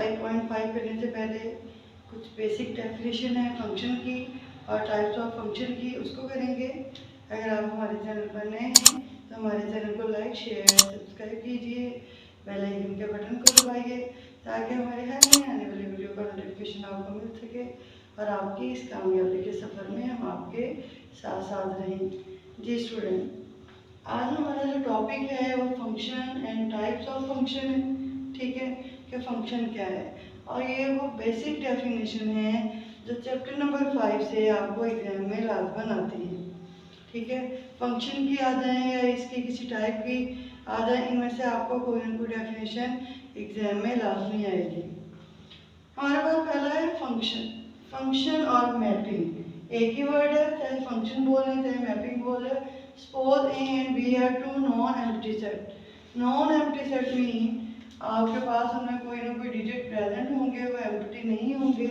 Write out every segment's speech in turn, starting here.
5.5 करने से पहले कुछ बेसिक डेफिनेशन है फंक्शन की और टाइप्स ऑफ फंक्शन की, उसको करेंगे। अगर आप हमारे चैनल पर नए हैं तो हमारे चैनल को लाइक शेयर सब्सक्राइब कीजिए, बेल आइकन के बटन को दबाइए ताकि हमारे हर नए आने वाली वीडियो का नोटिफिकेशन आपको मिल सके और आपकी इस कामयाबी के सफ़र में हम आपके साथ साथ रहें। जी स्टूडेंट, आज हमारा जो टॉपिक है वो function and types of function है। ठीक है, कि फंक्शन क्या है, और ये वो बेसिक डेफिनेशन है जो चैप्टर नंबर 5 से आपको एग्जाम में लाजमन आती है। ठीक है, फंक्शन की आ जाए या इसकी किसी टाइप की आ जाए, इनमें से आपको कोई ना कोई डेफिनेशन एग्जाम में लाजमी आएगी। हमारे पास पहला है फंक्शन। फंक्शन और मैपिंग एक ही वर्ड है, चाहे फंक्शन बोल रहे चाहे मैपिंग बोल रहे। Suppose A and B are two non empty set. Non empty set mean आपके पास उनमें कोई ना कोई डिजिट प्रेजेंट होंगे, वो एम्प्टी नहीं होंगे।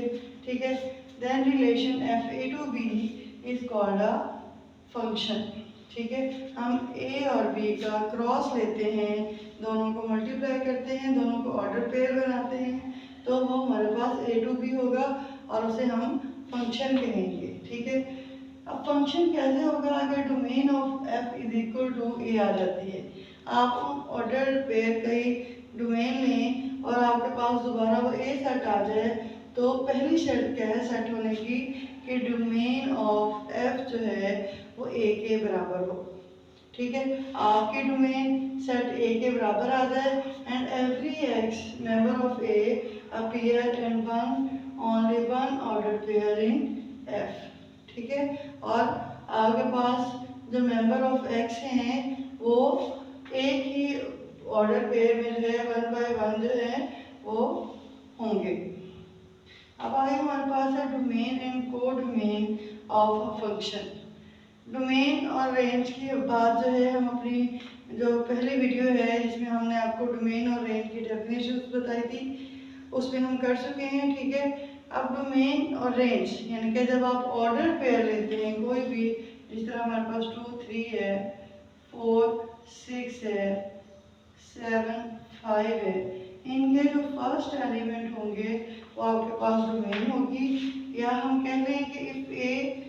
ठीक है, then relation F A to B is called a function. ठीक है, हम ए और बी का क्रॉस लेते हैं, दोनों को मल्टीप्लाई करते हैं, दोनों को ऑर्डर पेयर बनाते हैं, तो वो हमारे पास ए टू बी होगा और उसे हम फंक्शन कहेंगे। ठीक है, अब फंक्शन कैसे होगा, अगर domain of f is equal to A आ जाती है, आप ऑर्डर पेयर का ही डोमेन लें और आपके पास दोबारा वो ए सेट आ जाए, तो पहली शर्त क्या है सेट होने की कि डोमेन ऑफ एफ जो है वो ए के बराबर हो। ठीक है, आपकी डोमेन सेट ए के बराबर आ जाए and every x member of A appear in only one order pair in F. ठीक है, और आपके पास जो मेंबर ऑफ एक्स हैं वो एक ही ऑर्डर पेयर में जो है 1 बाय 1 जो है वो होंगे। अब आगे हमारे पास है डोमेन एंड को domain of a function. Domain और रेंज की बात जो है हम अपनी जो पहली वीडियो है जिसमें हमने आपको डोमेन और रेंज की डेफिनेशन बताई थी उसमें हम कर चुके हैं। ठीक है, अब डोमेन और रेंज यानी कि जब आप ऑर्डर पेयर लेते हैं कोई भी, जिस तरह हमारे पास 2 3 है, 4 6 है, 7 5 है, इनके जो फर्स्ट एलिमेंट होंगे वो आपके पास डोमेन होगी, या हम कह लें कि इफ ए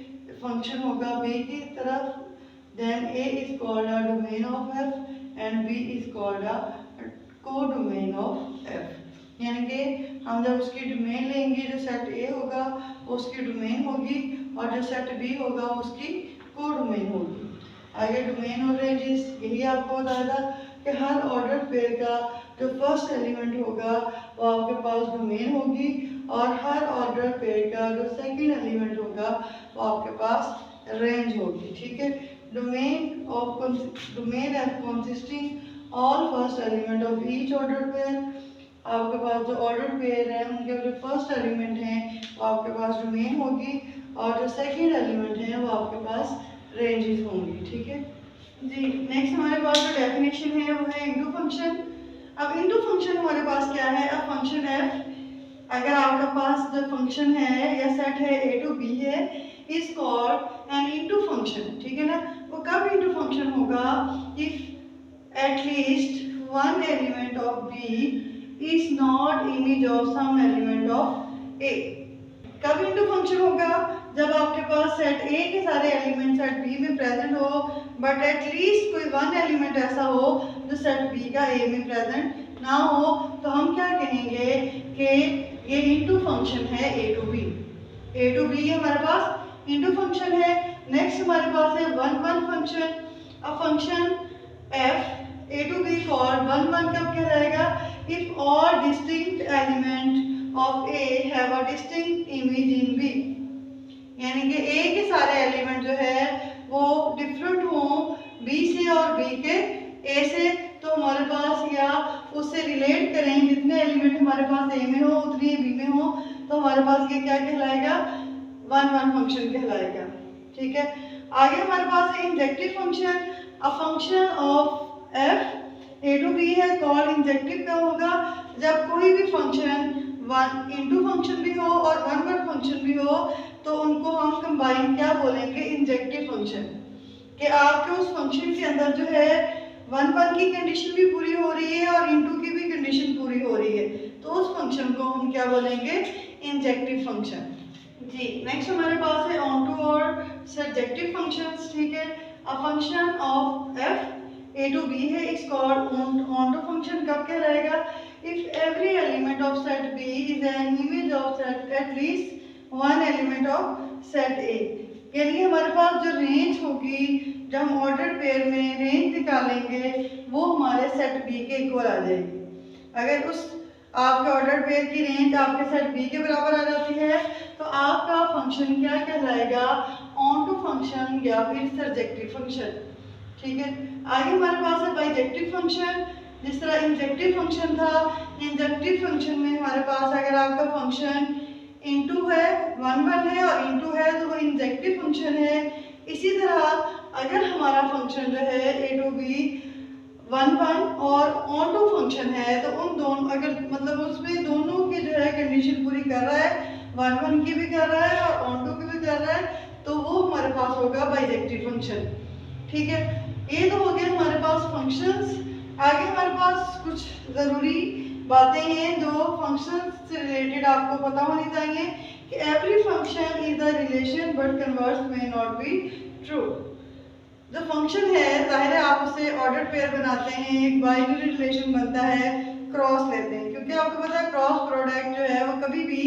फंक्शन होगा बी की तरफ, then A is called a domain of f and B is called a codomain of f. यानी कि हम जब उसकी डोमेन लेंगे, जो सेट ए होगा वो उसकी डोमेन होगी और जो सेट बी होगा उसकी को-डोमेन होगी। आगे डोमेन और रेंजेस यही आपको बताया कि हर ऑर्डर पेयर का जो फर्स्ट एलिमेंट होगा वो आपके पास डोमेन होगी और हर ऑर्डर पेयर का जो सेकंड एलिमेंट होगा वो आपके पास रेंज होगी। ठीक है, domain F consisting all first element of each order pair. आपके पास जो ऑर्डर पेयर है उनके जो फर्स्ट एलिमेंट हैं वो आपके पास डोमेन होगी और जो सेकंड एलिमेंट है वो आपके पास रेंजेस होंगी। ठीक है जी, नेक्स्ट हमारे पास जो डेफिनेशन है वो है इनटू फंक्शन। अब इनटू फंक्शन हमारे पास क्या है, अब फंक्शन एफ अगर आपके पास जो फंक्शन है या सेट है ए टू बी है is called an into function. ठीक है ना, वो कब इनटू फंक्शन होगा, if at least one element of B is not image of some element of A. कब इनटू फंक्शन होगा, जब आपके पास सेट ए के सारे एलिमेंट सेट बी में प्रेजेंट हो बट एटलीस्ट कोई वन एलिमेंट ऐसा हो जो सेट बी का ए में प्रेजेंट ना हो, तो हम क्या कहेंगे कि ये इनटू फंक्शन है A to B. A to B हमारे पास इनटू फंक्शन है। नेक्स्ट हमारे पास है वन वन फंक्शन। अब function f A to B called one one कब कहलाएगा, if all distinct element of A have a distinct image in B. यानी कि ए के सारे एलिमेंट जो है वो डिफरेंट हो बी से और बी के ए से, तो हमारे पास या उससे रिलेट करें जितने एलिमेंट हमारे पास ए में हो उतने बी में हो, तो हमारे पास ये क्या कहलाएगा, वन वन फंक्शन कहलाएगा। ठीक है, आगे हमारे पास है injective function. A function of F A to B है कॉल्ड इंजेक्टिव कब होगा, जब कोई भी फंक्शन वन इनटू फंक्शन भी हो और वन वन फंक्शन भी हो तो उनको हम कंबाइन क्या बोलेंगे, इंजेक्टिव फंक्शन। कि आपके उस फंक्शन के अंदर जो है वन वन की कंडीशन भी पूरी हो रही है और इनटू की भी कंडीशन पूरी हो रही है, तो उस फंक्शन को हम क्या बोलेंगे, इंजेक्टिव फंक्शन। जी नेक्स्ट हमारे पास है ऑन टू और सर्जेक्टिव फंक्शंस। ठीक है, a function of F A to B है, it's called onto function. कब क्या रहेगा, if every element of set B is an image of set at least one element of set A. यानी हमारे पास जो range होगी, जब हम ऑर्डर्ड पेयर में रेंज निकालेंगे, वो हमारे सेट बी के इक्वल आ जाएगी। अगर उस आपके ऑर्डर पेयर की रेंज आपके सेट बी के बराबर आ जाती है, तो आपका फंक्शन क्या कहलाएगा, ऑन टू फंक्शन या फिर सर्जेक्टिव फंक्शन। ठीक है, आगे हमारे पास है बाइजेक्टिव फंक्शन। जिस तरह इंजेक्टिव फंक्शन था, इंजेक्टिव फंक्शन में हमारे पास अगर आपका फंक्शन इनटू है, वन है और इनटू है, तो वो इंजेक्टिव फंक्शन है। इसी तरह अगर हमारा फंक्शन जो है ए टू बी 1 और ऑन टू फंक्शन है, तो उन दोनों अगर मतलब उसमें दोनों की जो है कंडीशन पूरी कर रहा है, 1 की भी कर रहा है और ऑन टू की भी कर रहा है, तो वो हमारे पास होगा बाइजेक्टिव फंक्शन। ठीक है, ये तो हो गया हमारे पास फंक्शंस। आगे हमारे पास कुछ ज़रूरी बातें हैं जो फंक्शंस से रिलेटेड आपको पता होनी चाहिए कि every function is the relation but converse में नॉट बी ट्रू। जो फंक्शन है, जाहिर है आप उससे ऑर्डर पेयर बनाते हैं, एक बाइनरी रिलेशन बनता है, क्रॉस लेते हैं, क्योंकि आपको पता है क्रॉस प्रोडक्ट जो है वो कभी भी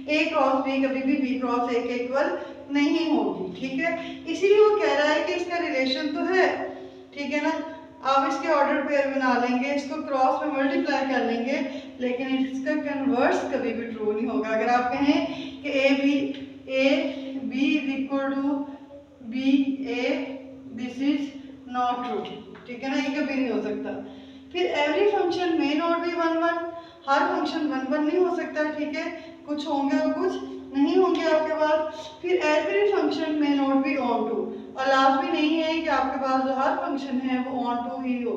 ए क्रॉस बी, कभी भी बी क्रॉस ए के इक्वल नहीं होगी। ठीक है, इसीलिए वो कह रहा है कि इसका रिलेशन तो है, ठीक है ना, आप इसके ऑर्डर पेयर बना लेंगे, इसको क्रॉस में मल्टीप्लाई कर लेंगे, लेकिन इसका कन्वर्स कभी भी ट्रू नहीं होगा। अगर आप कहें कि A B is equal to B A, this is not true. ठीक है ना, ये कभी नहीं हो सकता। फिर एवरी फंक्शन में नॉट बी 1, हर फंक्शन 1 नहीं हो सकता। ठीक है, कुछ होंगे और कुछ नहीं होंगे आपके पास। फिर एवरी फंक्शन में नॉट बी ऑन टू, और लास्ट भी नहीं है कि आपके पास जो हर फंक्शन है वो ऑन टू ही हो।